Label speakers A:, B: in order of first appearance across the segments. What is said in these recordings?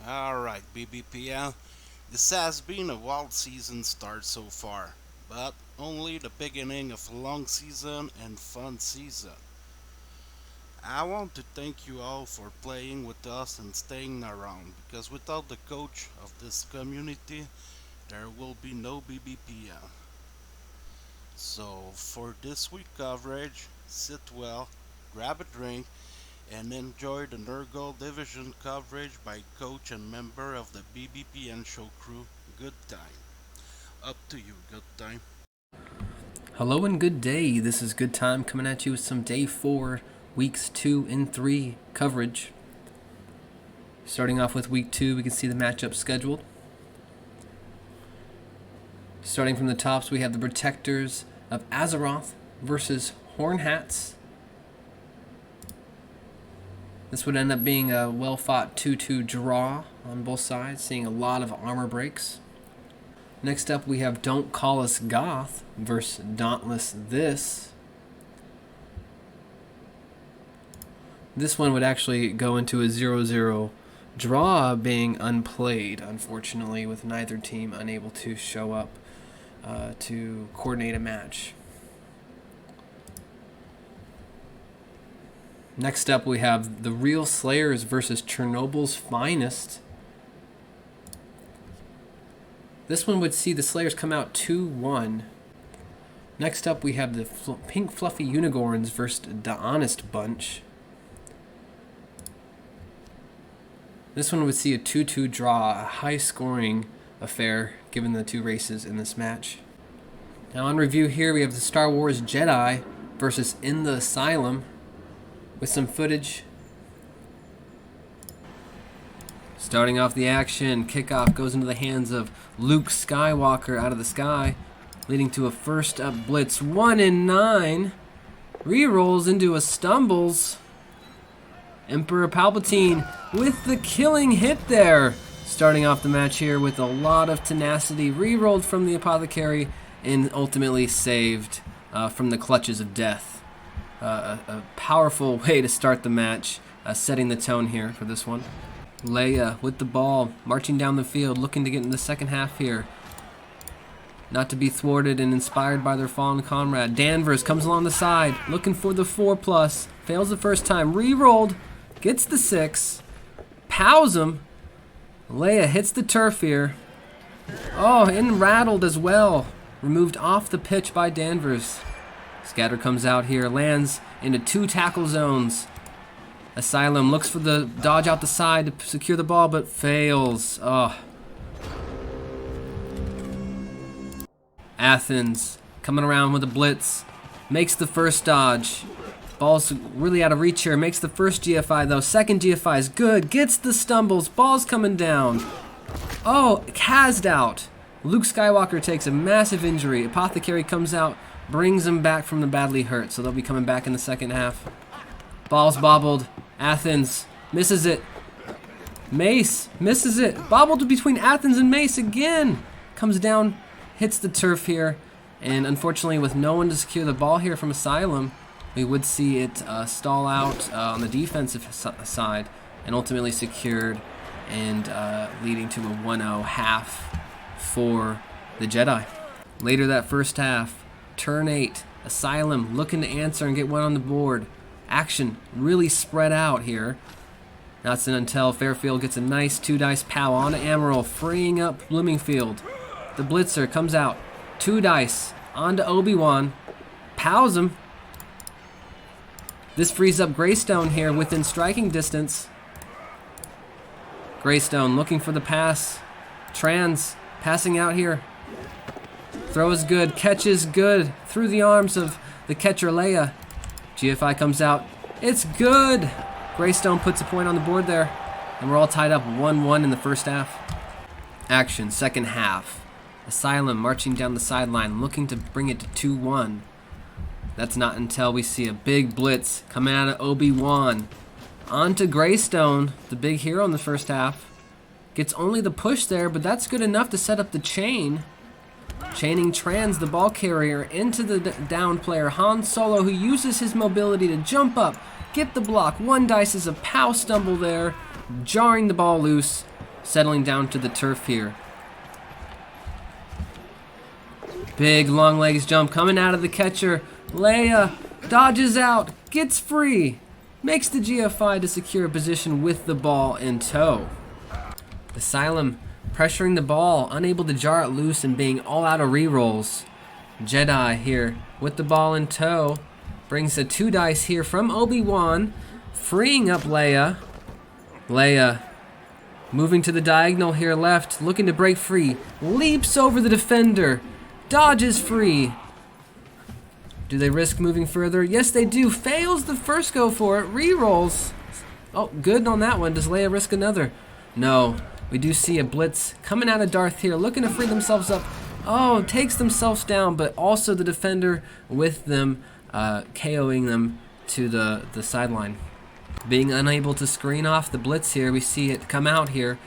A: Alright, BBPN. This has been a wild season start so far, but only the beginning of a long season and fun season. I want to thank you all for playing with us and staying around, because without the coach of this community, there will be no BBPN. So, for this week coverage, sit well, grab a drink, and enjoy the Nurgle Division coverage by coach and member of the BBPN Show crew. Good time. Up to you, good time.
B: Hello and good day. This is Good Time coming at you with some day 4, weeks 2 and 3 coverage. Starting off with week 2, we can see the matchup scheduled. Starting from the tops, we have the Protectors of Azeroth versus Hornhats. This would end up being a well-fought 2-2 draw on both sides, seeing a lot of armor breaks. Next up, we have Don't Call Us Goth versus Dauntless This. This one would actually go into a 0-0 draw, being unplayed, unfortunately, with neither team unable to show up to coordinate a match. Next up, we have the Real Slayers versus Chernobyl's Finest. This one would see the Slayers come out 2-1. Next up, we have the Pink Fluffy Unicorns versus the Honest Bunch. This one would see a 2-2 draw, a high-scoring affair given the two races in this match. Now on review here, we have the Star Wars Jedi versus In the Asylum, with some footage. Starting off the action, kickoff goes into the hands of Luke Skywalker out of the sky, leading to a first up blitz. 1 and 9. Rerolls into a stumbles. Emperor Palpatine with the killing hit there. Starting off the match here with a lot of tenacity. Rerolled from the Apothecary and ultimately saved from the clutches of death. A powerful way to start the match, setting the tone here for this one. Leia with the ball, marching down the field, looking to get in the second half here. Not to be thwarted and inspired by their fallen comrade. Danvers comes along the side, looking for the 4+. Fails the first time, re-rolled, gets the 6. Pows him. Leia hits the turf here. Oh, and rattled as well. Removed off the pitch by Danvers. Scatter comes out here, lands into 2 tackle zones. Asylum looks for the dodge out the side to secure the ball, but fails. Oh. Athens coming around with a blitz. Makes the first dodge. Ball's really out of reach here. Makes the first GFI though. Second GFI is good. Gets the stumbles. Ball's coming down. Oh, Kaz'd out. Luke Skywalker takes a massive injury. Apothecary comes out. Brings them back from the badly hurt, so they'll be coming back in the second half. Ball's bobbled. Athens misses it. Mace misses it. Bobbled between Athens and Mace again. Comes down, hits the turf here, and unfortunately with no one to secure the ball here from Asylum, we would see it stall out on the defensive side and ultimately secured and leading to a 1-0 half for the Jedi. Later that first half, Turn 8, Asylum looking to answer and get one on the board. Action really spread out here. Not until Fairfield gets a nice 2-dice pow on to Amaral, freeing up Bloomingfield. The Blitzer comes out. 2 dice onto Obi-Wan. Pows him. This frees up Greystone here within striking distance. Greystone looking for the pass. Trans passing out here. Throw is good, catch is good, through the arms of the catcher Leia. GFI comes out, it's good! Greystone puts a point on the board there, and we're all tied up 1-1 in the first half. Action, second half. Asylum marching down the sideline, looking to bring it to 2-1. That's not until we see a big blitz coming out of Obi-Wan. On to Greystone, the big hero in the first half. Gets only the push there, but that's good enough to set up the chain. Chaining Trans, the ball carrier, into the down player, Han Solo, who uses his mobility to jump up, get the block. 1 dice is a pow stumble there, jarring the ball loose. settling down to the turf here. Big long legs jump coming out of the catcher. Leia dodges out, gets free, makes the GFI to secure a position with the ball in tow. Asylum pressuring the ball, unable to jar it loose and being all out of rerolls. Jedi here with the ball in tow. Brings a 2 dice here from Obi-Wan, freeing up Leia. Leia moving to the diagonal here left, looking to break free. Leaps over the defender. Dodges free. Do they risk moving further? Yes, they do. Fails the first go for it. Rerolls. Oh, good on that one. Does Leia risk another? No. We do see a blitz coming out of Darth here, looking to free themselves up. Oh, takes themselves down, but also the defender with them, KOing them to the sideline. Being unable to screen off the blitz here, we see it come out here.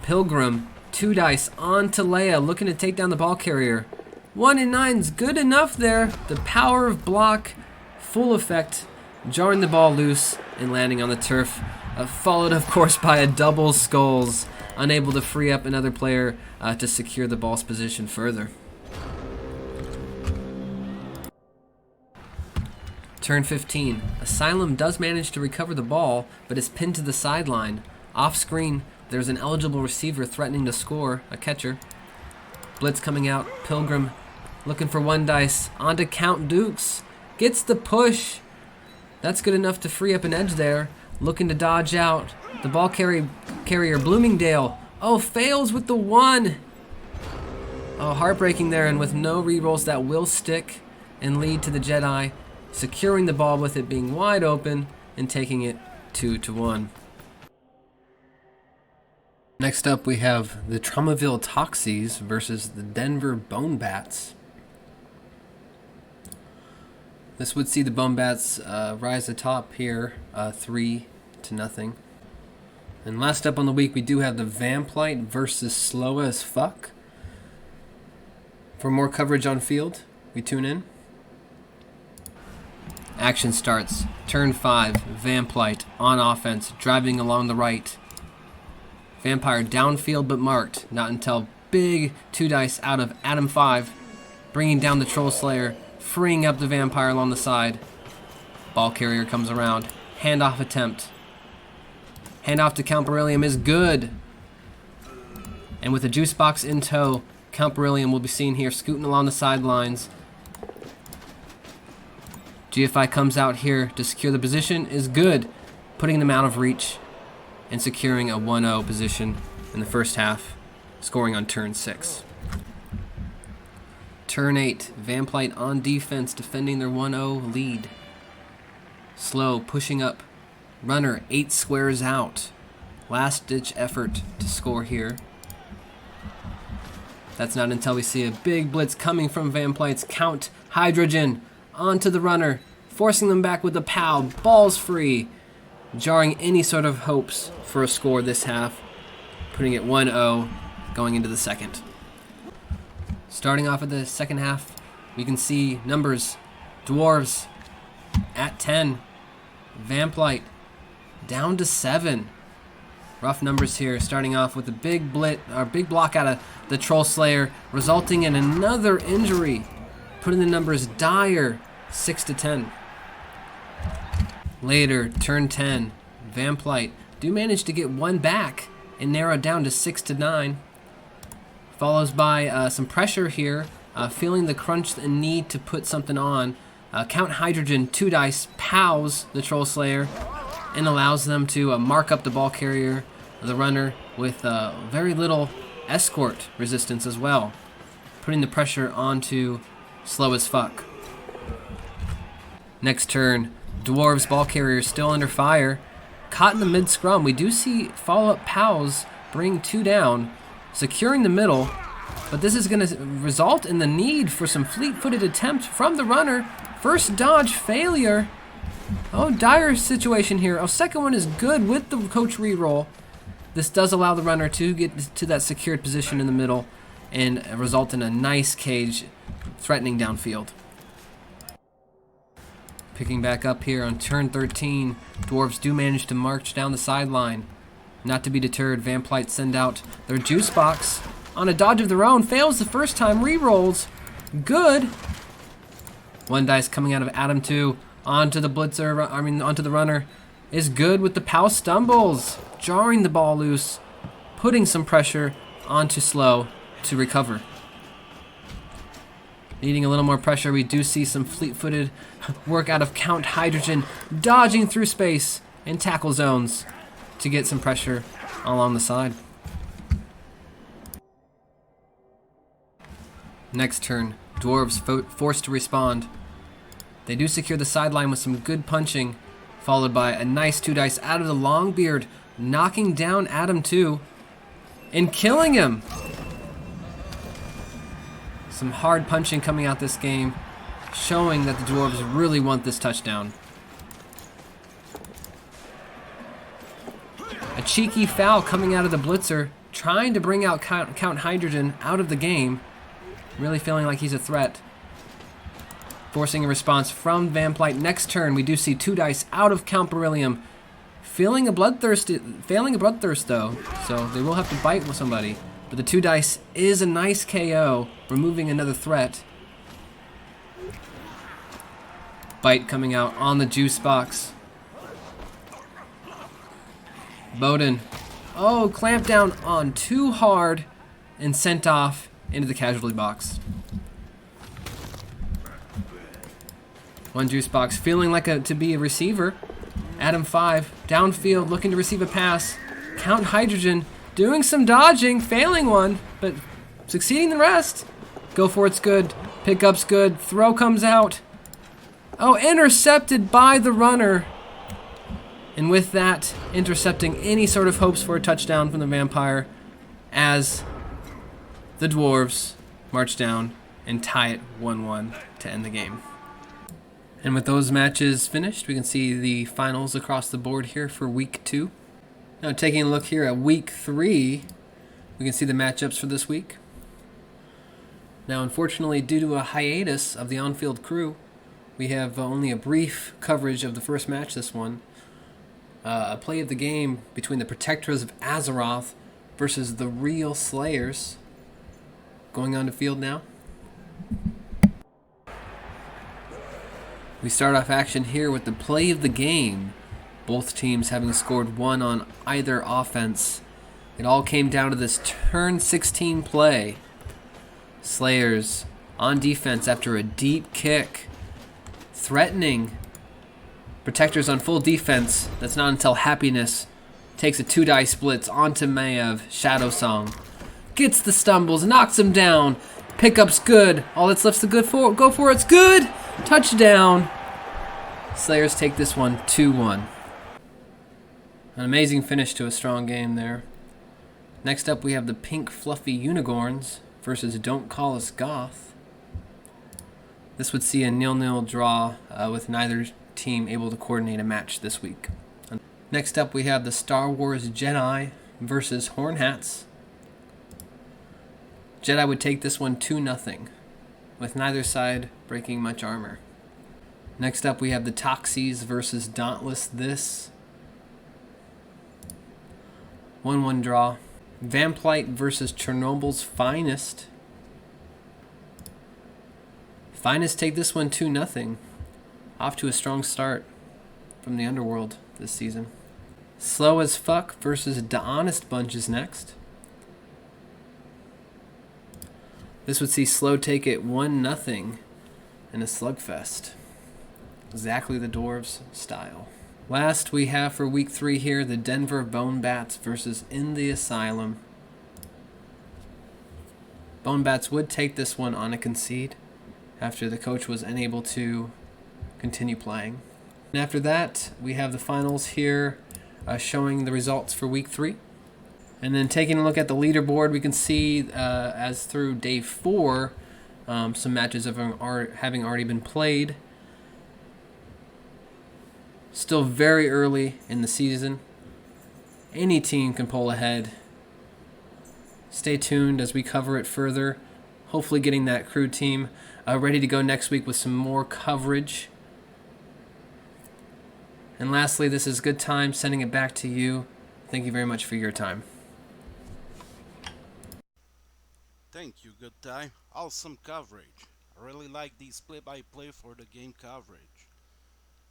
B: Pilgrim, 2 dice onto Leia, looking to take down the ball carrier. 1 and 9's good enough there. The power of block, full effect, jarring the ball loose and landing on the turf. Followed, of course, by a double skulls, unable to free up another player to secure the ball's position further. Turn 15. Asylum does manage to recover the ball, but is pinned to the sideline. Off screen, there's an eligible receiver threatening to score, a catcher. Blitz coming out. Pilgrim looking for 1 dice onto Count Dukes. Gets the push. That's good enough to free up an edge there. Looking to dodge out. The ball carrier Bloomingdale. Oh, fails with the 1. Oh, heartbreaking there, and with no rerolls that will stick and lead to the Jedi securing the ball with it being wide open and taking it 2-1. Next up, we have the Tromaville Toxies versus the Denver Bone Bats. This would see the Bone Bats rise atop here, 3-0. And last up on the week, we do have the Vamplite versus Slow as Fuck. For more coverage on field, we tune in. Action starts. Turn 5, Vamplite on offense, driving along the right. Vampire downfield but marked. Not until big 2 dice out of Adam 5, bringing down the Troll Slayer, freeing up the Vampire along the side. Ball carrier comes around. Handoff attempt. Handoff to Count Beryllium is good. And with the juice box in tow, Count Beryllium will be seen here scooting along the sidelines. GFI comes out here to secure the position, is good, putting them out of reach and securing a 1-0 position in the first half, scoring on turn 6. Turn 8, Vamplite on defense, defending their 1-0 lead. Slow, pushing up. Runner, 8 squares out. Last-ditch effort to score here. That's not until we see a big blitz coming from Vamplite's Count Hydrogen onto the runner, forcing them back with a pow. Ball's free, jarring any sort of hopes for a score this half, putting it 1-0 going into the second. Starting off at the second half, we can see numbers. Dwarves at 10. Vamplite down to 7. Rough numbers here, starting off with a big block out of the Troll Slayer, resulting in another injury, putting the numbers dire, 6-10. Later, turn 10, Vamplite do manage to get 1 back and narrow it down to 6-9. Follows by some pressure here, feeling the crunch and need to put something on. Count Hydrogen, 2 dice, pows the Troll Slayer and allows them to mark up the ball carrier, the runner, with very little escort resistance as well, putting the pressure onto Slow as Fuck. Next turn, Dwarves ball carrier still under fire. Caught in the mid-scrum, we do see follow-up pows bring 2 down, securing the middle, but this is going to result in the need for some fleet-footed attempt from the runner. First dodge failure. Oh, dire situation here. Oh, second one is good with the coach reroll. This does allow the runner to get to that secured position in the middle and result in a nice cage threatening downfield. Picking back up here on turn 13, Dwarves do manage to march down the sideline. Not to be deterred, Vamplight send out their juice box on a dodge of their own. Fails the first time, re-rolls. Good. One dice coming out of Adam 2 onto the blitzer, onto the runner. Is good with the POW stumbles. Jarring the ball loose. Putting some pressure onto Slow to recover. Needing a little more pressure, we do see some fleet-footed work out of Count Hydrogen, dodging through space and tackle zones to get some pressure along the side. Next turn, Dwarves forced to respond. They do secure the sideline with some good punching, followed by a nice 2 dice out of the Longbeard, knocking down Adam 2 and killing him. Some hard punching coming out this game, showing that the Dwarves really want this touchdown. A cheeky foul coming out of the blitzer, trying to bring out Count Hydrogen out of the game, really feeling like he's a threat. Forcing a response from Vamplight. Next turn, we do see 2 dice out of Count Beryllium, failing a bloodthirst though, so they will have to bite with somebody. But the 2 dice is a nice KO, removing another threat. Bite coming out on the juice box. Bowden. Oh, clamped down on too hard and sent off into the casualty box. One juice box feeling like to be a receiver. Adam 5 downfield looking to receive a pass. Count Hydrogen doing some dodging, failing one, but succeeding the rest. Go for it's good. Pickup's good. Throw comes out. Oh, intercepted by the runner. And with that, intercepting any sort of hopes for a touchdown from the Vampire as the Dwarves march down and tie it 1-1 to end the game. And with those matches finished, we can see the finals across the board here for week 2. Now taking a look here at week 3, we can see the matchups for this week. Now unfortunately, due to a hiatus of the on-field crew, we have only a brief coverage of the first match this one. A play of the game between the Protectors of Azeroth versus the Real Slayers. Going on to field now. We start off action here with the play of the game. Both teams having scored 1 on either offense. It all came down to this turn 16 play. Slayers on defense after a deep kick. Threatening. Protectors on full defense. That's not until Happiness takes a 2 dice blitz onto Maev. Shadow Song. Gets the stumbles, knocks him down. Pickup's good. All that's left's the go for it's good. Touchdown. Slayers take this one 2-1. An amazing finish to a strong game there. Next up we have the Pink Fluffy Unicorns versus Don't Call Us Goth. This would see a 0-0 draw with neither team able to coordinate a match this week. Next up we have the Star Wars Jedi versus Horn Hats. Jedi would take this one 2-0, with neither side breaking much armor. Next up we have the Toxies versus Dauntless This. 1-1 draw. Vamplight versus Chernobyl's Finest. Finest take this one 2-0. Off to a strong start from the Underworld this season. Slow as Fuck versus The Honest Bunch is next. This would see Slow take it 1-0 in a slugfest. Exactly the Dwarves' style. Last we have for week 3 here the Denver Bone Bats versus In the Asylum. Bone Bats would take this one on a concede after the coach was unable to continue playing. And after that, we have the finals here showing the results for week 3. And then taking a look at the leaderboard, we can see as through day 4, some matches having already been played. Still very early in the season. Any team can pull ahead. Stay tuned as we cover it further. Hopefully getting that crew team ready to go next week with some more coverage. And lastly, this is a good time sending it back to you. Thank you very much for your time.
A: Thank you, good time. Awesome coverage. I really like these play-by-play for the game coverage.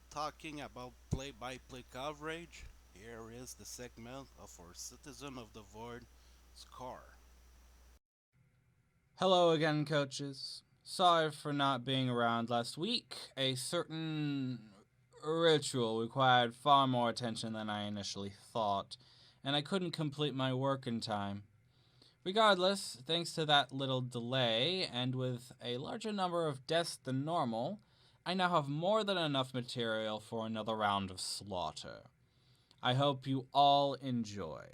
A: Talking about play-by-play coverage, here is the segment of our Citizen of the Void, Scar.
C: Hello again, coaches. Sorry for not being around last week. A certain ritual required far more attention than I initially thought, and I couldn't complete my work in time. Regardless, thanks to that little delay, and with a larger number of deaths than normal, I now have more than enough material for another round of slaughter. I hope you all enjoy.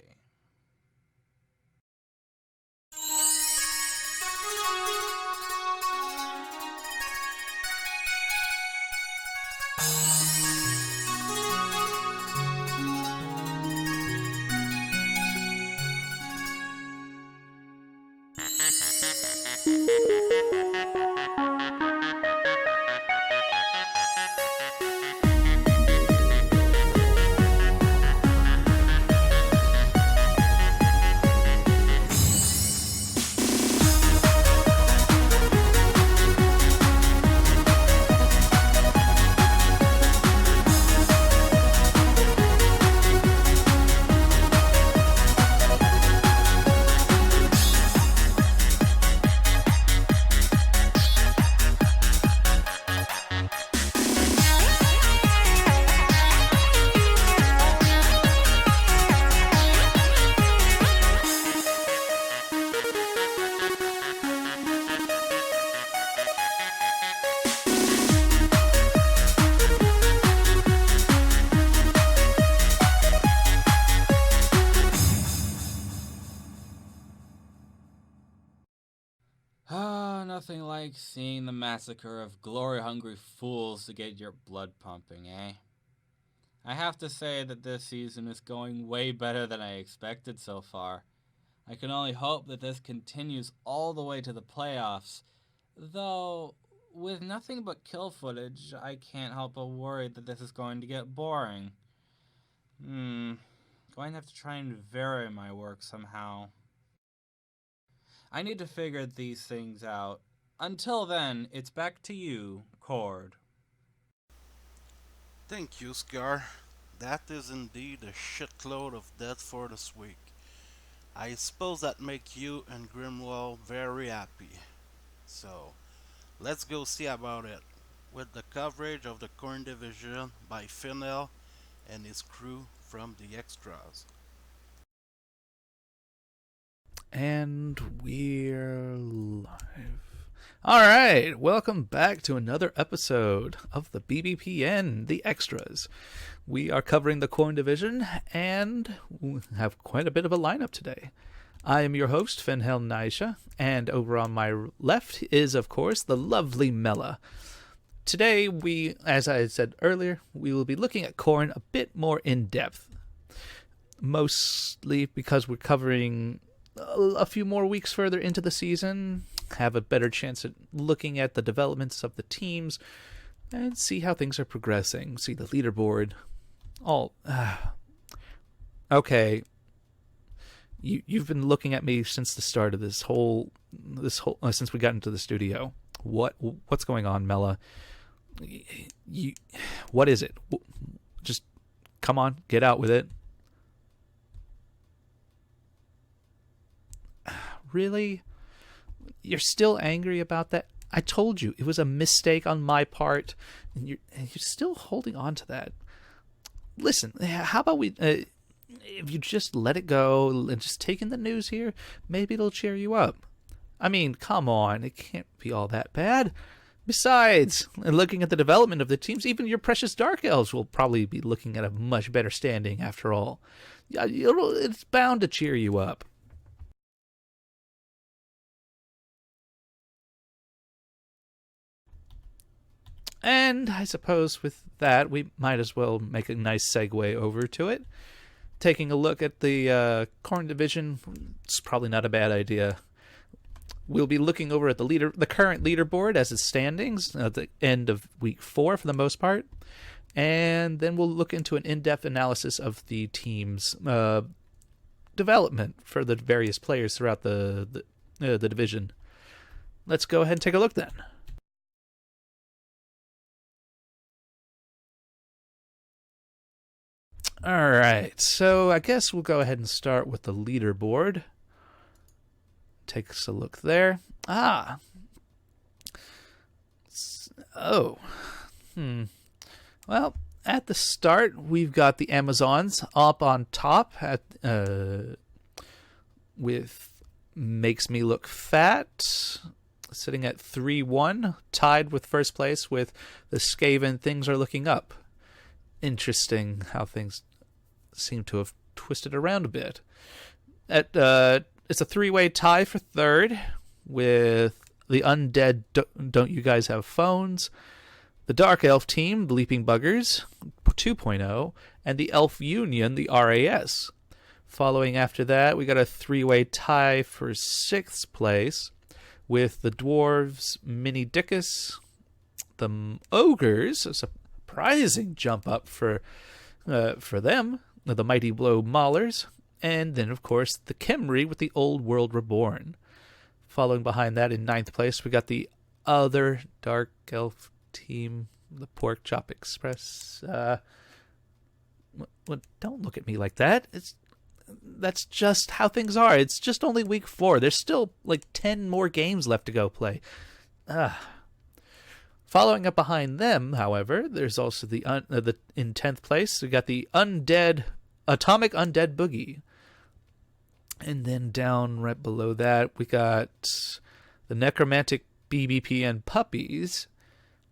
C: Nothing like seeing the massacre of glory-hungry fools to get your blood pumping, eh? I have to say that this season is going way better than I expected so far. I can only hope that this continues all the way to the playoffs, though with nothing but kill footage, I can't help but worry that this is going to get boring. Going to have to try and vary my work somehow. I need to figure these things out. Until then, it's back to you, Cord.
A: Thank you, Scar. That is indeed a shitload of death for this week. I suppose that make you and Grimwald very happy. So, let's go see about it, with the coverage of the Corn Division by Fennel and his crew from the Extras.
D: And we're live. All right, welcome back to another episode of the BBPN, the Extras. We are covering the Corn Division and we have quite a bit of a lineup today. I am your host, Fenhel Naisha, and over on my left is, of course, the lovely Mela. Today, as I said earlier, we will be looking at Corn a bit more in depth. Mostly because we're covering a few more weeks further into the season, have a better chance at looking at the developments of the teams, and see how things are progressing, see the leaderboard. Okay. You've been looking at me since the start of this whole since we got into the studio. What's going on, Mela? What is it? Just come on, get out with it. Really? You're still angry about that? I told you it was a mistake on my part, and you're still holding on to that. Listen, how about if you just let it go and just take in the news here, maybe it'll cheer you up. I mean, come on, it can't be all that bad. Besides, looking at the development of the teams, even your precious Dark Elves will probably be looking at a much better standing after all. It's bound to cheer you up. And I suppose with that, we might as well make a nice segue over to it. Taking a look at the Corn Division, it's probably not a bad idea. We'll be looking over at the current leaderboard as its standings at the end of week 4 for the most part. And then we'll look into an in-depth analysis of the team's development for the various players throughout the division. Let's go ahead and take a look then. All right, so I guess we'll go ahead and start with the leaderboard. Take us a look there. Well, at the start, we've got the Amazons up on top with Makes Me Look Fat, sitting at 3-1, tied with first place with the Skaven Things Are Looking Up. Interesting how things seem to have twisted around a bit. It's a 3-way tie for third with the Undead Don't You Guys Have Phones, the Dark Elf Team, the Leaping Buggers 2.0, and the Elf Union, the RAS. Following after that, we got a 3-way tie for sixth place with the Dwarves, Mini Dickus, the Ogres, a surprising jump up for them, the Mighty Blow Maulers, and then, of course, the Khemri with the Old World Reborn. Following behind that in ninth place, we got the other Dark Elf Team, the Pork Chop Express. Don't look at me like that. That's just how things are. It's just only week 4. There's still like 10 more games left to go play. Following up behind them, however, there's also the in 10th place, we got the Atomic Undead Boogie. And then down right below that, we got the Necromantic BBPN Puppies,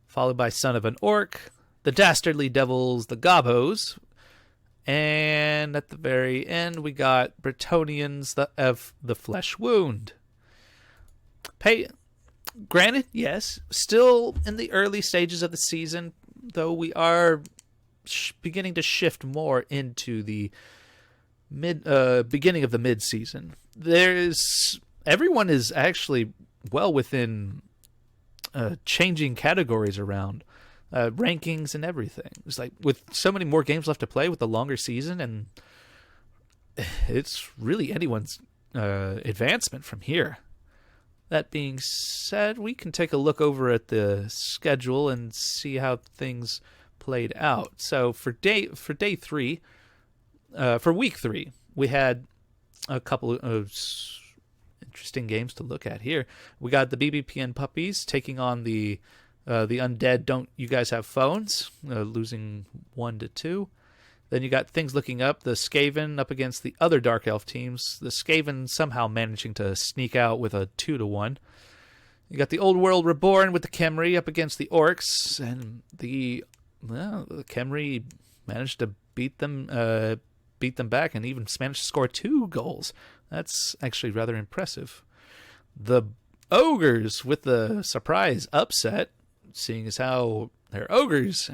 D: followed by Son of an Orc, the Dastardly Devils, the Gobos, and at the very end, we got Bretonians of the Flesh Wound. Granted, yes, still in the early stages of the season, though we are beginning to shift more into the beginning of the mid-season. Everyone is actually well within changing categories around rankings and everything. It's like with so many more games left to play with the longer season, and it's really anyone's advancement from here. That being said, we can take a look over at the schedule and see how things played out. So for week 3, we had a couple of interesting games to look at here. We got the BBPN Puppies taking on the Undead Don't You Guys Have Phones, losing 1-2. Then you got Things Looking Up, the Skaven up against the other Dark Elf teams. The Skaven somehow managing to sneak out with a 2-1. You got the Old World Reborn with the Khemri up against the Orcs, and the Khemri managed to beat them back and even managed to score 2 goals. That's actually rather impressive. The Ogres with the surprise upset, seeing as how they're ogres,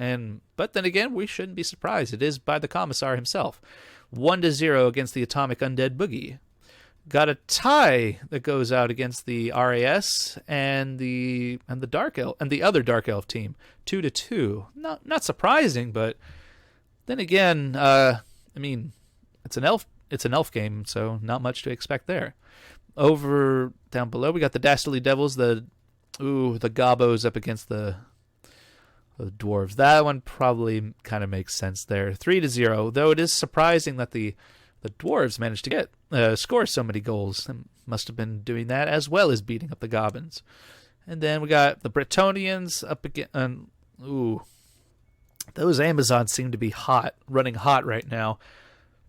D: but then again, we shouldn't be surprised. It is by the Commissar himself. 1-0 against the Atomic Undead Boogie. Got a tie that goes out against the RAS and the Dark Elf and the other Dark Elf team. 2-2. Not surprising, but then again, it's an elf game, so not much to expect there. Over down below, we got the Dastardly Devils, the Gobos up against the Dwarves. That one probably kind of makes sense there. 3-0, though it is surprising that the Dwarves managed to score so many goals. They must have been doing that as well as beating up the Goblins. And then we got the Bretonians up again. Those Amazons seem to be running hot right now.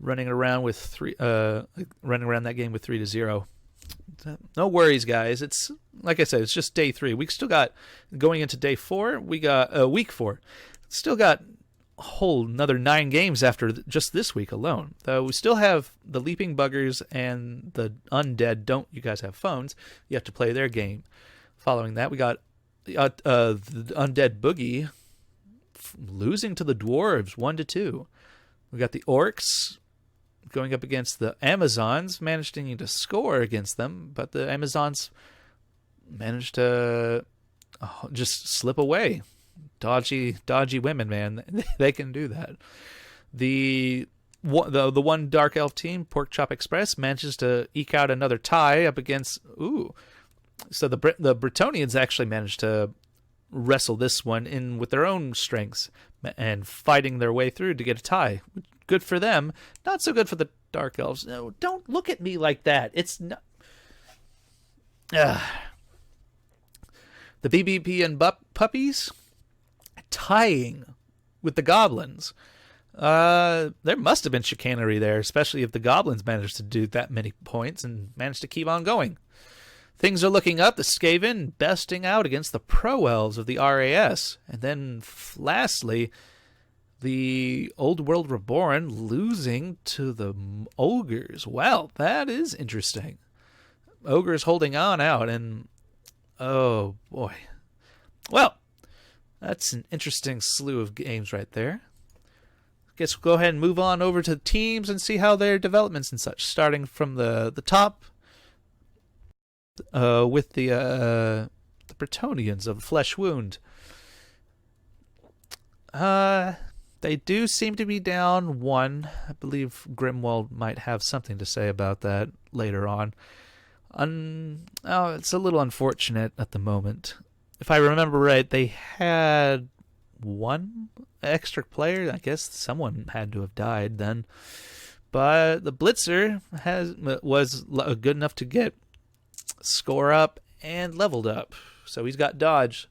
D: Running around that game with 3-0. No worries, guys. It's like I said, it's just day 3. We still got going into day 4. We got week 4. Still got a whole another 9 games after just this week alone. Though we still have the Leaping Buggers and the Undead Don't You Guys Have Phones. You have to play their game. Following that, we got the Undead Boogie losing to the Dwarves 1-2. We got the Orcs going up against the Amazons, managing to score against them, but the Amazons managed to just slip away. Dodgy women, man. They can do that. The one Dark Elf team, Pork Chop Express, manages to eke out another tie up against. So the Bretonians actually managed to wrestle this one in with their own strengths and fighting their way through to get a tie. Good for them. Not so good for the Dark Elves. No, don't look at me like that. It's not. The BBPN puppies tying with the goblins. There must have been chicanery there, especially if the goblins managed to do that many points and managed to keep on going. Things are looking up. The Skaven besting out against the Pro Elves of the RAS. And then, lastly, the Old World Reborn losing to the Ogres. Well, that is interesting. Ogres holding on out, and oh boy. Well, that's an interesting slew of games right there. Guess we'll go ahead and move on over to the teams and see how their developments and such. Starting from the top with the Bretonians of Flesh Wound. They do seem to be down one. I believe Grimwald might have something to say about that later on. It's a little unfortunate at the moment. If I remember right, they had one extra player. I guess someone had to have died then. But the Blitzer was good enough to get score up and leveled up. So he's got dodge.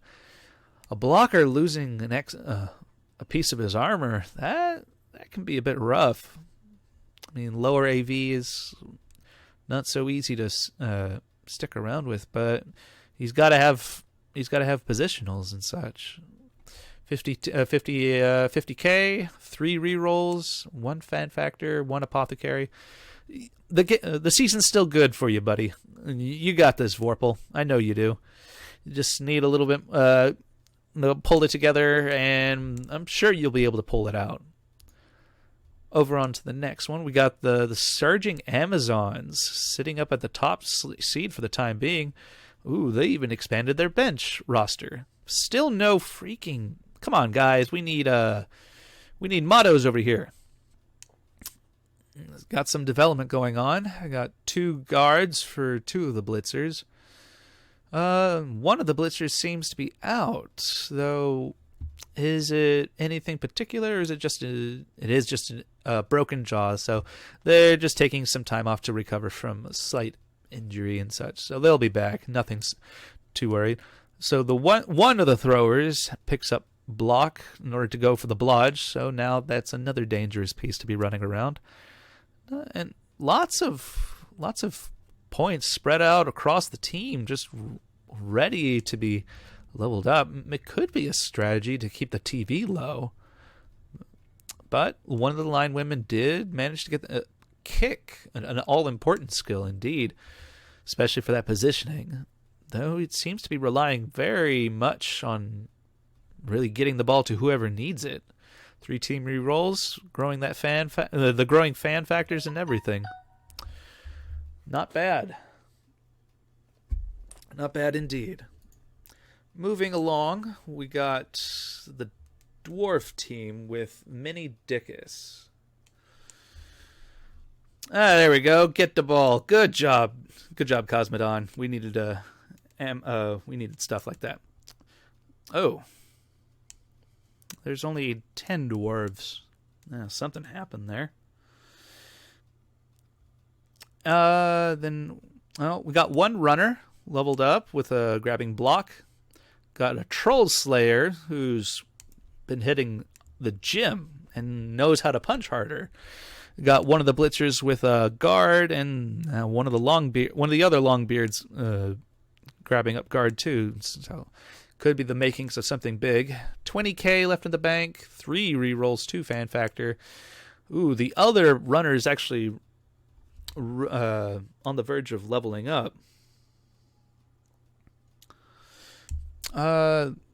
D: A blocker losing a piece of his armor, that can be a bit rough. I mean, lower AV is not so easy to stick around with, but he's got to have positionals and such. 50k, 3 rerolls, 1 fan factor, 1 apothecary. The season's still good for you, buddy. You got this, Vorpal. I know you do. You just need a little bit pull it together, and I'm sure you'll be able to pull it out. Over on to the next one, we got the Surging Amazons sitting up at the top seed for the time being. Ooh, they even expanded their bench roster. Still no freaking... Come on, guys. We need mottos over here. Got some development going on. I got 2 guards for 2 of the Blitzers. One of the Blitzers seems to be out, though. Is it anything particular, or is it just it is just a broken jaw? So they're just taking some time off to recover from a slight injury and such. So they'll be back. Nothing's too worried. So the one of the throwers picks up block in order to go for the blodge. So now that's another dangerous piece to be running around. And lots of points spread out across the team, just ready to be leveled up. It could be a strategy to keep the TV low. But one of the line women did manage to get a kick, an all-important skill indeed, especially for that positioning. Though it seems to be relying very much on really getting the ball to whoever needs it. 3 team rerolls, growing that the growing fan factors and everything. Not bad. Not bad indeed. Moving along, we got the dwarf team with Mini Dickus. There we go. Get the ball. Good job. Good job, Cosmodon. We needed we needed stuff like that. Oh. There's only 10 dwarves. Something happened there. Then we got 1 runner leveled up with a grabbing block. Got a troll slayer who's been hitting the gym and knows how to punch harder. Got one of the blitzers with a guard, and one of the other longbeards grabbing up guard too. So could be the makings of something big. 20k left in the bank. 3 rerolls, 2 fan factor. Ooh, the other runner is actually on the verge of leveling up.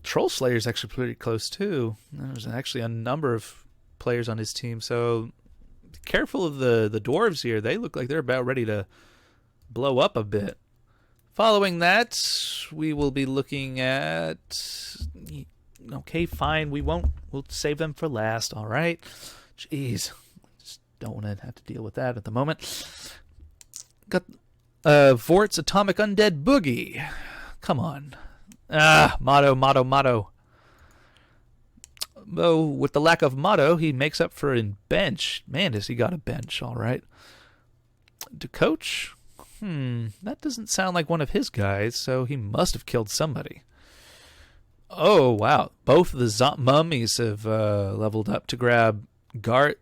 D: Troll Slayer is actually pretty close too. There's actually a number of players on his team, so be careful of the dwarves here. They look like they're about ready to blow up a bit. Following that, we will be looking at Okay, fine. We'll save them for last, all right? Jeez. Just don't want to have to deal with that at the moment. Got Vort's Atomic Undead Boogie. Come on. Motto. Though with the lack of motto, he makes up for in bench. Man, does he got a bench, all right. To coach? That doesn't sound like one of his guys, so he must have killed somebody. Oh, wow. Both of the mummies have leveled up to grab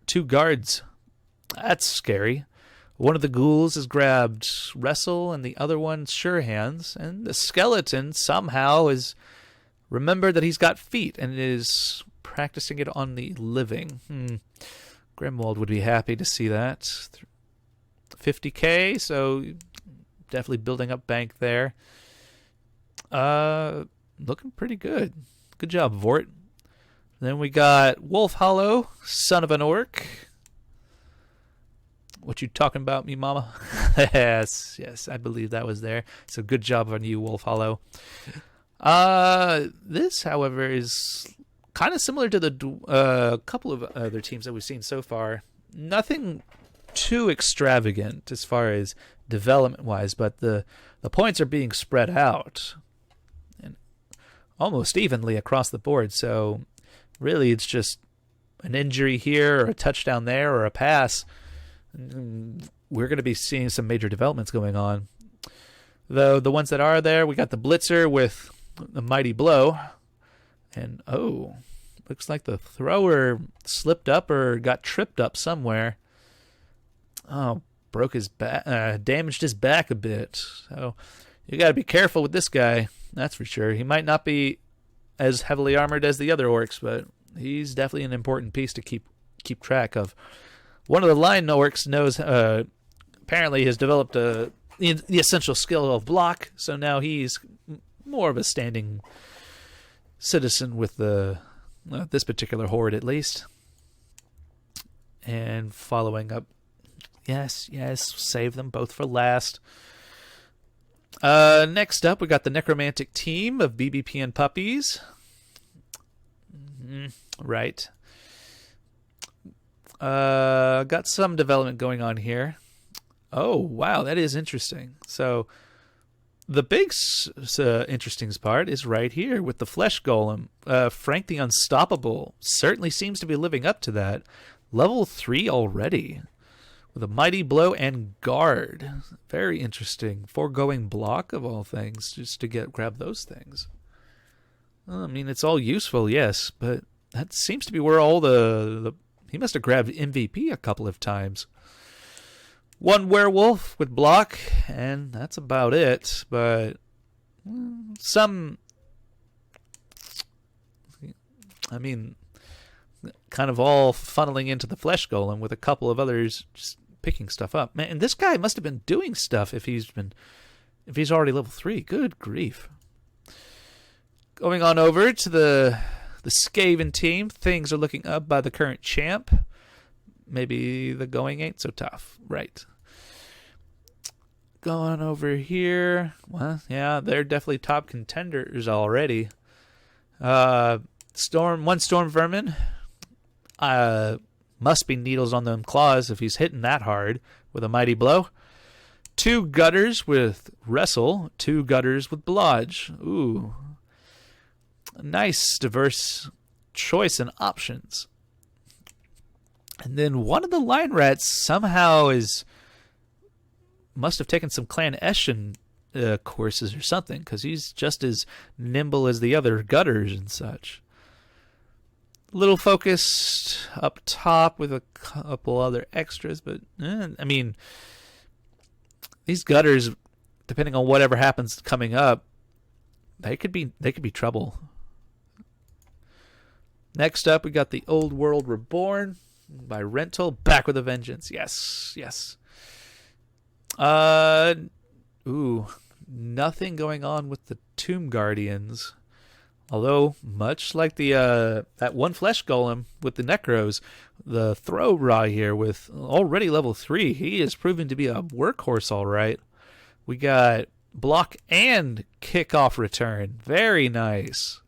D: two guards. That's scary. One of the ghouls has grabbed Wrestle, and the other one Sure Hands. And the skeleton somehow has remembered that he's got feet and is practicing it on the living. Grimwald would be happy to see that. 50k, so definitely building up bank there. Looking pretty good. Good job, Vort. Then we got Wolf Hollow, son of an orc. What you talking about, me mama? yes, I believe that was there. So good job on you, Wolf Hollow. This, however, is kind of similar to the couple of other teams that we've seen so far. Nothing too extravagant as far as development-wise, but the points are being spread out and almost evenly across the board. So really, it's just an injury here or a touchdown there or a pass. We're going to be seeing some major developments going on. Though the ones that are there, we got the Blitzer with the Mighty Blow. And, looks like the thrower slipped up or got tripped up somewhere. Oh, broke his back, damaged his back a bit. So you got to be careful with this guy, that's for sure. He might not be as heavily armored as the other orcs, but he's definitely an important piece to keep track of. One of the line orcs knows, apparently has developed the essential skill of block, so now he's more of a standing citizen with this particular horde, at least. And following up, yes, save them both for last. Next up, we got the necromantic team of BBPN puppies. Right. Got some development going on here. Oh, wow, that is interesting. So the big interesting part is right here with the flesh golem. Frank the Unstoppable certainly seems to be living up to that. Level 3 already with a mighty blow and guard. Very interesting. Foregoing block of all things just to grab those things. Well, I mean, it's all useful, yes, but that seems to be where all the he must have grabbed MVP a couple of times. One werewolf with block, and that's about it. But some, I mean, kind of all funneling into the flesh golem with a couple of others just picking stuff up. Man, and this guy must have been doing stuff if he's already level 3. Good grief. Going on over to the Skaven team, things are looking up by the current champ. Maybe the going ain't so tough. Right. Going over here. Well, yeah, they're definitely top contenders already. One storm vermin. Must be needles on them claws if he's hitting that hard with a mighty blow. 2 gutters with wrestle. 2 gutters with blodge. Ooh. Nice, diverse choice and options. And then one of the line rats somehow must have taken some Clan Eshin courses or something, because he's just as nimble as the other gutters and such. A little focused up top with a couple other extras, but I mean, these gutters, depending on whatever happens coming up, they could be trouble. Next up, we got the Old World Reborn by Rental, back with a vengeance. Yes. Nothing going on with the Tomb Guardians. Although, much like the that one flesh golem with the Necros, the Throw Raw here with already level 3, he is proving to be a workhorse all right. We got block and kickoff return. Very nice.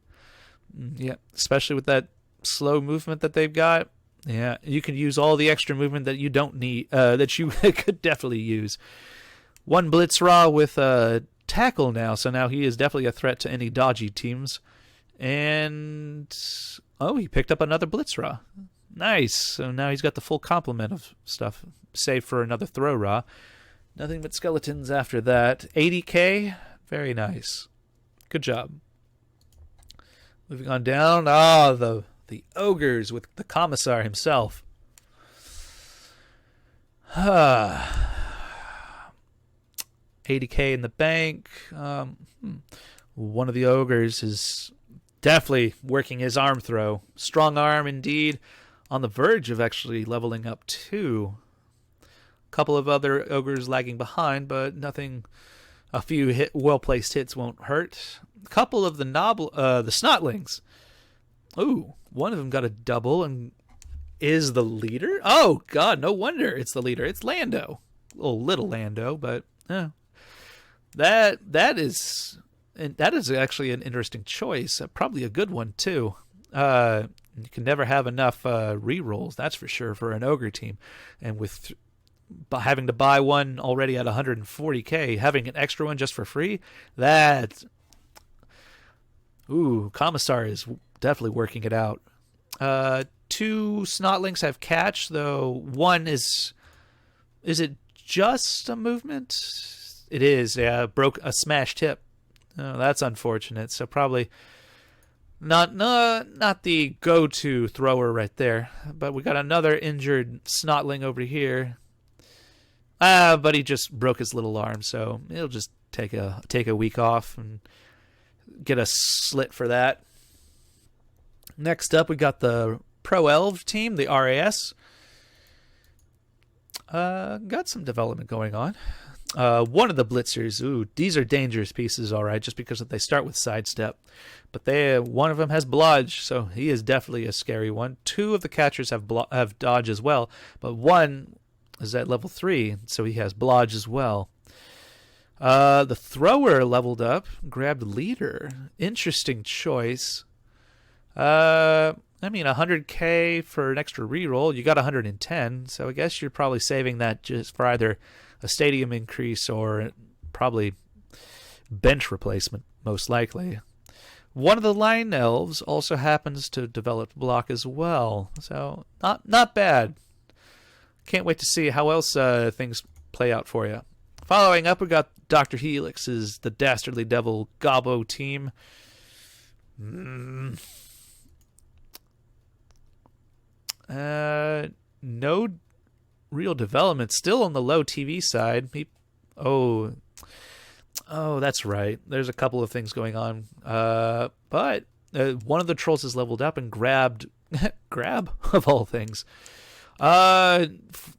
D: Yeah, especially with that slow movement that they've got. Yeah, you can use all the extra movement that you don't need, that you could definitely use. One Blitz Raw with tackle now, so now he is definitely a threat to any dodgy teams. And, oh, he picked up another Blitz Raw. Nice. So now he's got the full complement of stuff, save for another Throw Raw. Nothing but skeletons after that. 80k, very nice. Good job. Moving on down. The ogres with the commissar himself. 80k in the bank. One of the ogres is definitely working his arm throw. Strong arm indeed. On the verge of actually leveling up too. A couple of other ogres lagging behind, but nothing. A few well-placed hits won't hurt. A couple of the snotlings. Ooh, one of them got a double and is the leader. Oh God, no wonder it's the leader. It's Lando, little Lando, but that is actually an interesting choice. Probably a good one too. You can never have enough rerolls, that's for sure, for an ogre team, and with having to buy one already at 140k, having an extra one just for free, Commissar is definitely working it out. Two snotlings have catch, though one is it just a movement? It is, yeah, broke a smashed hip. Oh, that's unfortunate. So probably not the go-to thrower right there. But we got another injured snotling over here. But he just broke his little arm, so he'll just take a week off and get a slit for that. Next up, we got the Pro Elf team, the RAS. Got some development going on. One of the blitzers, these are dangerous pieces, all right, just because they start with sidestep. But one of them has blodge, so he is definitely a scary one. Two of the catchers have dodge as well, but one is at level 3, so he has blodge as well. The thrower leveled up, grabbed leader. Interesting choice. 100k for an extra reroll. You got 110, so I guess you're probably saving that just for either a stadium increase or probably bench replacement, most likely. One of the line elves also happens to develop block as well, so not bad. Can't wait to see how else things play out for you. Following up, we got Dr. Helix's The Dastardly Devil Gobbo team. No real development. Still on the low TV side. That's right. There's a couple of things going on. But one of the trolls has leveled up and grabbed grab of all things.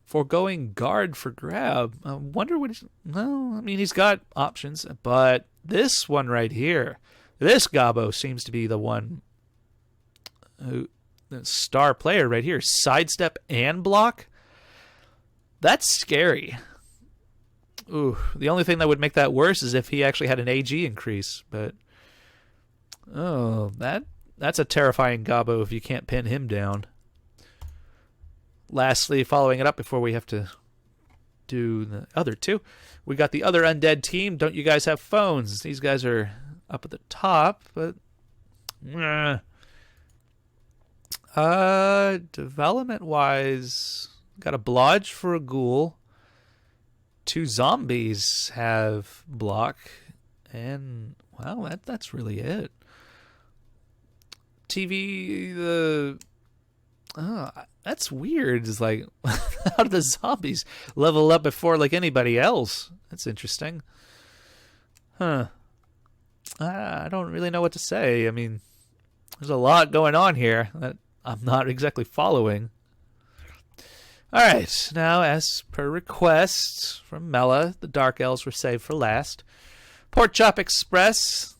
D: Foregoing guard for grab. I wonder what he's got options, but this one right here, this Gobbo seems to be the one who, the star player right here. Sidestep and block. That's scary. Ooh, the only thing that would make that worse is if he actually had an AG increase, but that's a terrifying Gobbo if you can't pin him down. Lastly, following it up before we have to do the other two, we got the other undead team. Don't you guys have phones? These guys are up at the top, but development-wise, got a blodge for a ghoul. 2 zombies have block, and wow, that's really it. TV, that's weird. It's like, how do the zombies level up before like anybody else? That's interesting. I don't really know what to say. I mean, there's a lot going on here that I'm not exactly following. All right, now as per request from Mela, the Dark Elves were saved for last. Pork Chop Express,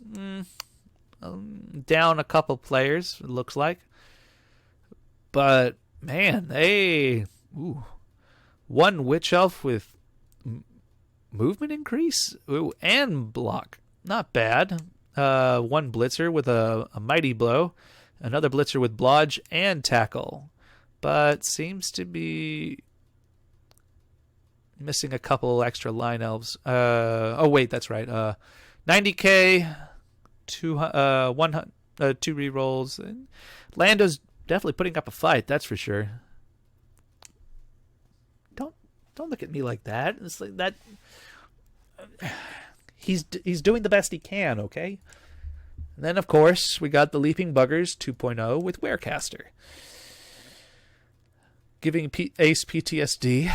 D: down a couple players, it looks like. But, man, one Witch Elf with movement increase and block. Not bad. One blitzer with a mighty blow, another blitzer with blodge and tackle, but seems to be missing a couple extra line elves. Oh wait, that's right. 90k, two rerolls. And Lando's definitely putting up a fight. That's for sure. Don't look at me like that. It's like that. He's doing the best he can. Okay. And then of course we got the Leaping Buggers 2.0 with Werecaster, giving Ace PTSD.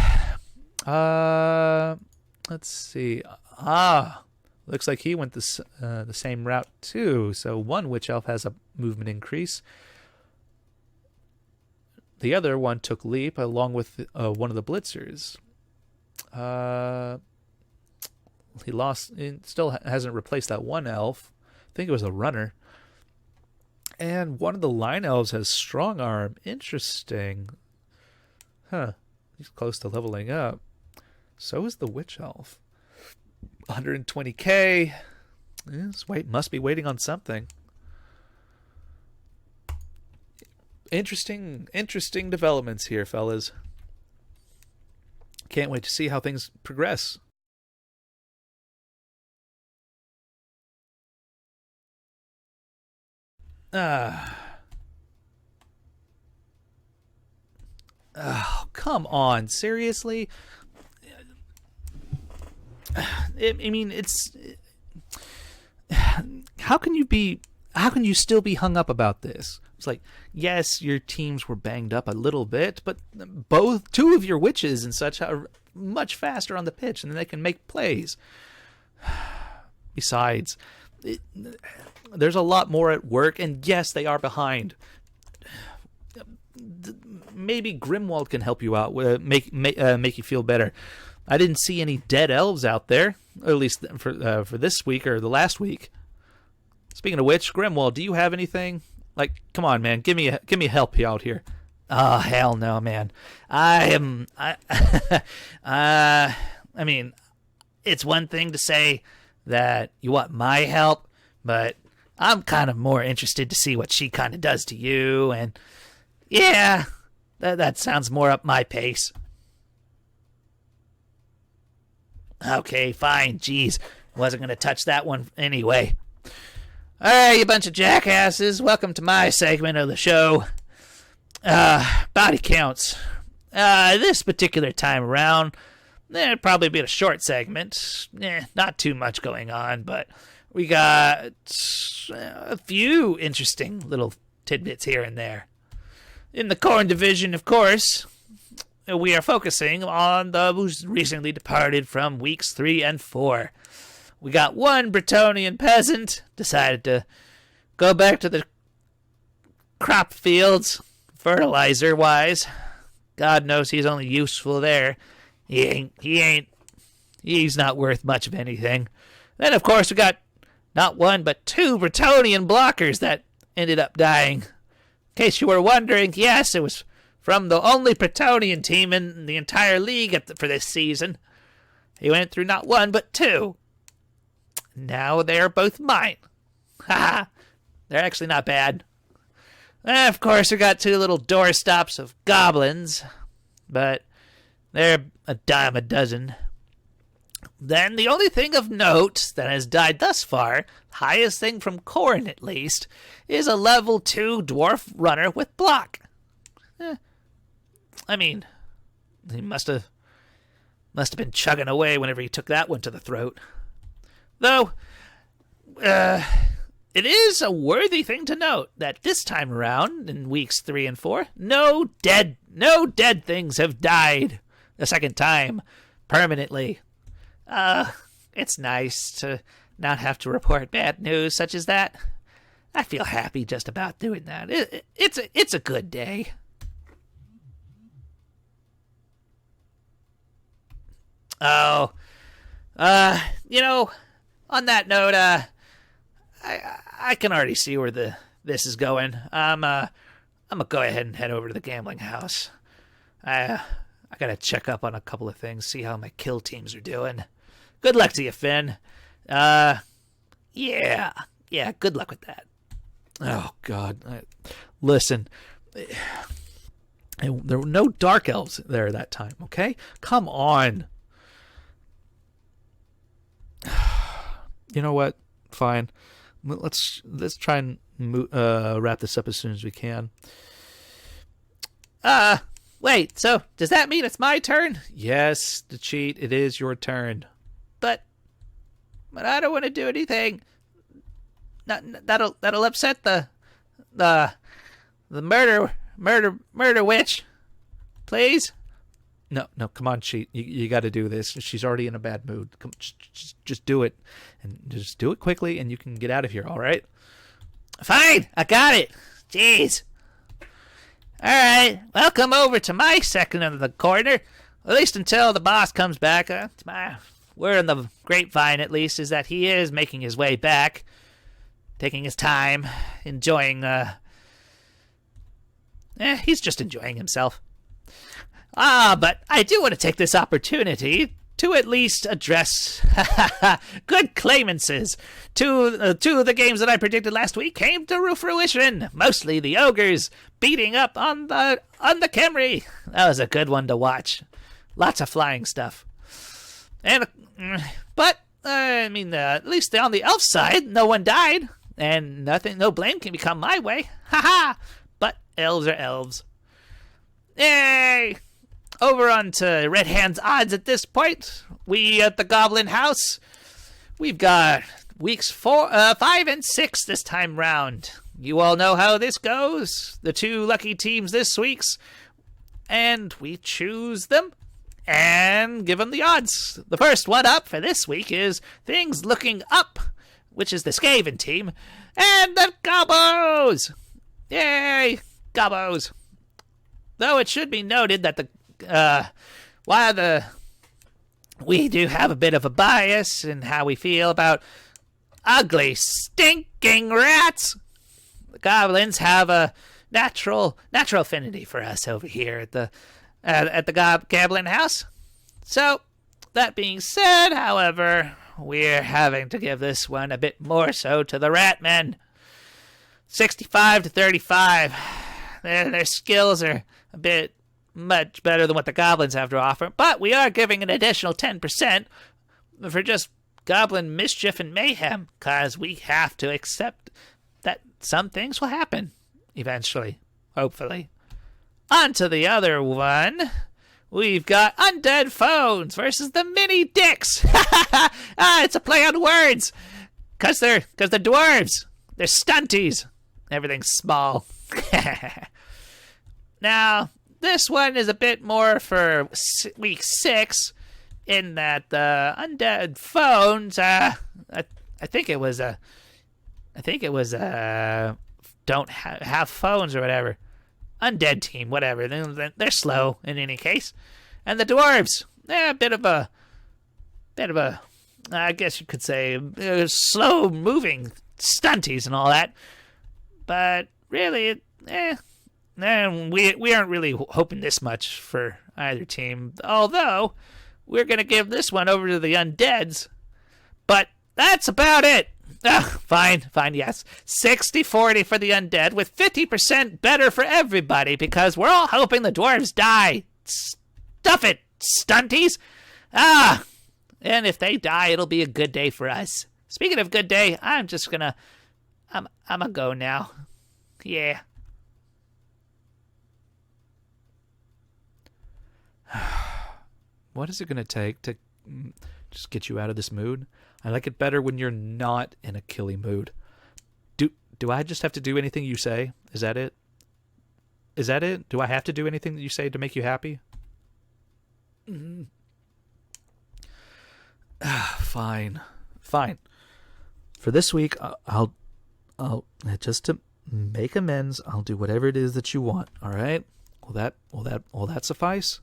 D: Let's see. Looks like he went the same route too. So one Witch Elf has a movement increase. The other one took Leap along with one of the Blitzers. He lost. He still hasn't replaced that one elf. I think it was a runner. And one of the line elves has Strong Arm. Interesting. Huh. He's close to leveling up. So is the Witch Elf. 120k. Must be waiting on something. Interesting developments here, fellas. Can't wait to see how things progress. Oh, come on. Seriously? I mean, it's... How can you still be hung up about this? It's like, yes, your teams were banged up a little bit, but two of your witches and such are much faster on the pitch, and they can make plays. Besides, there's a lot more at work, and yes, they are behind. Maybe Grimwald can help you out, make you feel better. I didn't see any dead elves out there, at least for this week or the last week. Speaking of which, Grimwald, do you have anything? Like, come on, man, give me a help out here. Oh, hell no, man. I mean, it's one thing to say that you want my help, but I'm kind of more interested to see what she kind of does to you, and yeah, that sounds more up my pace. Okay, fine, jeez. Wasn't going to touch that one anyway. Alright, you bunch of jackasses, welcome to my segment of the show. Body counts. This particular time around, it'd probably be a short segment. Not too much going on, but we got a few interesting little tidbits here and there. In the Corn division, of course, we are focusing on those recently departed from weeks 3 and 4. We got one Bretonian peasant decided to go back to the crop fields, fertilizer-wise. God knows he's only useful there. He's not worth much of anything. Then, of course, we got not one but 2 Bretonian blockers that ended up dying. In case you were wondering, yes, it was from the only Bretonian team in the entire league for this season. He went through not one but 2. Now they're both mine. Haha. They're actually not bad. Of course, we got 2 little doorstops of goblins, but they're a dime a dozen. Then the only thing of note that has died thus far, highest thing from Corn at least, is a level 2 dwarf runner with block. I mean, he must have been chugging away whenever he took that one to the throat. Though, it is a worthy thing to note that this time around, in weeks 3 and 4, no dead things have died a second time permanently. It's nice to not have to report bad news such as that. I feel happy just about doing that. It's a good day. Oh, on that note, I can already see where this is going. I'm gonna go ahead and head over to the gambling house. I gotta check up on a couple of things, see how my kill teams are doing. Good luck to you, Finn. Yeah, Yeah, good luck with that. Oh, God. Listen, there were no dark elves there that time, okay? Come on. You know what? Fine. Let's try and wrap this up as soon as we can. Wait, so does that mean it's my turn? Yes, to cheat, it is your turn. But I don't want to do anything. That'll upset the murder witch. Please? No, come on, cheat. You got to do this. She's already in a bad mood. Come, just do it, and just do it quickly, and you can get out of here. All right? Fine, I got it. Jeez. All right, welcome over to my section of the corner. At least until the boss comes back. My word on the grapevine, at least, is that he is making his way back, taking his time, enjoying. He's just enjoying himself. But I do want to take this opportunity to at least address good claimances. Two of the games that I predicted last week came to fruition. Mostly the ogres beating up on the Camry. That was a good one to watch. Lots of flying stuff. But at least on the elf side, no one died, and no blame can become my way. But elves are elves. Yay! Over on to Red Hand's odds at this point. We at the Goblin House, we've got weeks 5 and 6 this time round. You all know how this goes. The 2 lucky teams this week's, and we choose them and give them the odds. The first one up for this week is Things Looking Up, which is the Skaven team, and the Gobbos. Yay, Gobbos. Though it should be noted that we do have a bit of a bias in how we feel about ugly, stinking rats. The goblins have a natural affinity for us over here at the Goblin House. So, that being said, however, we're having to give this one a bit more so to the rat men. 65 to 35. Their skills are a bit much better than what the goblins have to offer, but we are giving an additional 10% for just goblin mischief and mayhem, because we have to accept that some things will happen eventually, hopefully. On to the other one. We've got Undead Phones versus the Mini Dicks. It's a play on words, because they're dwarves. They're stunties. Everything's small. Now, this one is a bit more for week 6, in that the Undead Phones, I think it was don't have phones or whatever. Undead team, whatever. They're slow in any case. And the dwarves, they're a bit of a, I guess you could say, slow moving stunties and all that. But really, we aren't really hoping this much for either team. Although, we're going to give this one over to the Undeads. But that's about it. Fine, yes. 60-40 for the Undead, with 50% better for everybody, because we're all hoping the dwarves die. Stuff it, stunties. And if they die, it'll be a good day for us. Speaking of good day, I'm gonna go now. Yeah. What is it going to take to just get you out of this mood? I like it better when you're not in a killy mood. Do I just have to do anything you say? Is that it? Is that it? Do I have to do anything that you say to make you happy? Fine. For this week, I'll just to make amends, I'll do whatever it is that you want. All right? Will that suffice?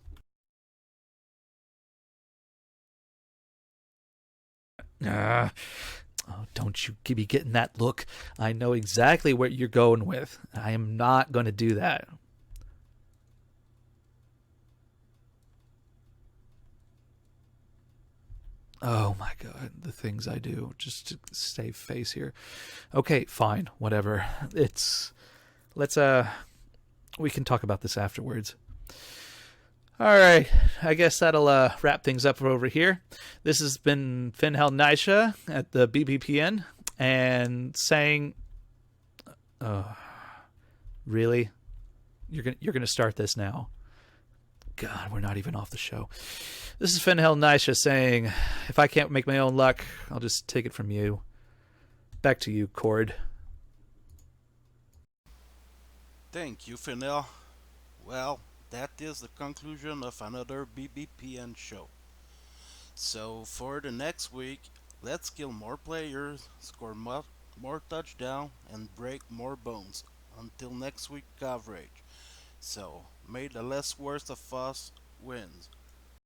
D: Don't you be getting that look. I know exactly what you're going with. I am not going to do that. Oh my god, the things I do just to save face here. Okay, fine, whatever. Let's we can talk about this afterwards. All right, I guess that'll wrap things up over here. This has been Finhel Nisha at the BBPN and saying, really? You're gonna start this now? God, we're not even off the show. This is Finhel Nisha saying, if I can't make my own luck, I'll just take it from you. Back to you, Cord.
A: Thank you, Fennel. Well, that is the conclusion of another BBPN show. So, for the next week, let's kill more players, score more touchdowns, and break more bones. Until next week coverage. So, may the less worst of us wins.